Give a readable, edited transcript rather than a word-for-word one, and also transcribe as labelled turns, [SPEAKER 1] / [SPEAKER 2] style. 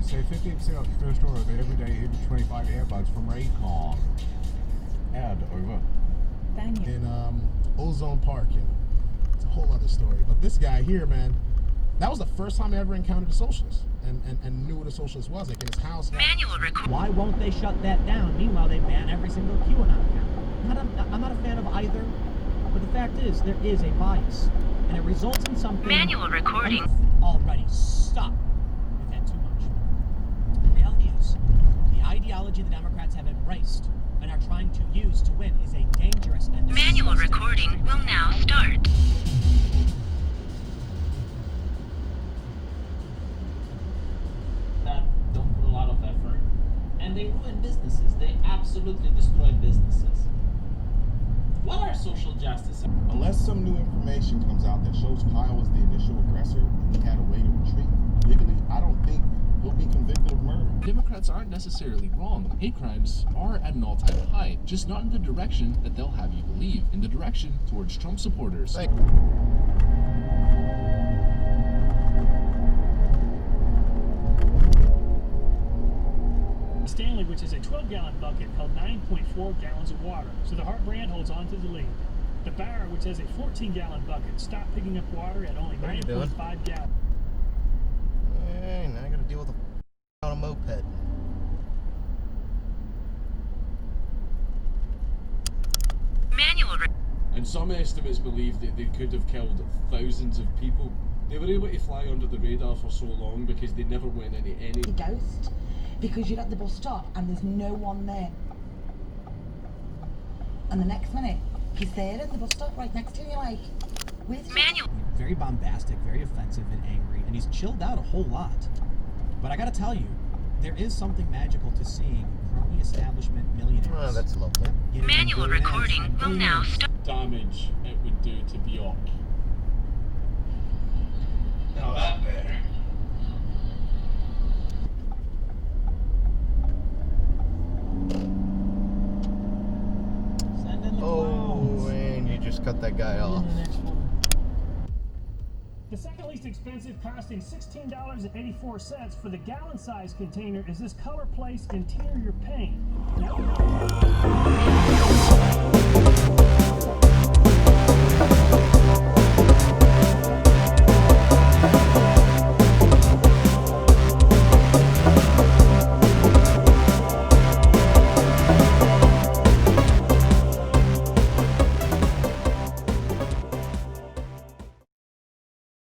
[SPEAKER 1] Say 50% off your first order of everyday Hidden 25 earbuds from Raycon. Ad over.
[SPEAKER 2] Thank you.
[SPEAKER 3] In Ozone Park, and it's a whole other story. But this guy here, man, that was the first time I ever encountered a socialist and knew what a socialist was. Like in his house.
[SPEAKER 4] Manual record.
[SPEAKER 5] Why won't they shut that down? Meanwhile, they ban every single QAnon account. I'm not a fan of either, but the fact is, there is a bias, and it results in something.
[SPEAKER 4] Manual recording.
[SPEAKER 5] Already, stop. We've had too much. The reality is, the ideology the Democrats have embraced and are trying to use to win is a dangerous and
[SPEAKER 4] Manual recording will now start.
[SPEAKER 6] That don't put a lot of effort, and they ruin businesses. They absolutely destroy businesses. What are social justice?
[SPEAKER 3] Unless some new information comes out that shows Kyle was the initial aggressor and he had a way to retreat, legally, I don't think he'll be convicted of murder.
[SPEAKER 7] Democrats aren't necessarily wrong. Hate crimes are at an all-time high, just not in the direction that they'll have you believe, in the direction towards Trump supporters.
[SPEAKER 8] Stanley, which is a 12-gallon bucket, held 9.4 gallons of water, so the Hart brand holds on to the lead. The Barra, which has a 14-gallon bucket, stopped picking up water at only 9.5 gallons.
[SPEAKER 9] Hey, now I gotta deal with on a moped.
[SPEAKER 4] Manual.
[SPEAKER 7] And some estimates believe that they could have killed thousands of people. They were able to fly under the radar for so long because they never went into any
[SPEAKER 2] Ghost, because you're at the bus stop and there's no one there. And the next minute, he's there at the bus stop right next to you, like, with
[SPEAKER 4] Manual.
[SPEAKER 5] very bombastic, very offensive and angry, and he's chilled out a whole lot. But I gotta tell you, there is something magical to seeing crony establishment millionaires.
[SPEAKER 9] Oh, that's lovely.
[SPEAKER 4] Manual recording will now start.
[SPEAKER 7] damage it would do to Bjork.
[SPEAKER 6] Now that better.
[SPEAKER 5] Send in the
[SPEAKER 9] Oh,
[SPEAKER 5] clowns.
[SPEAKER 9] and you just cut that guy off.
[SPEAKER 8] The second least expensive, costing $16.84 for the gallon-sized container, is this color place interior paint. Now,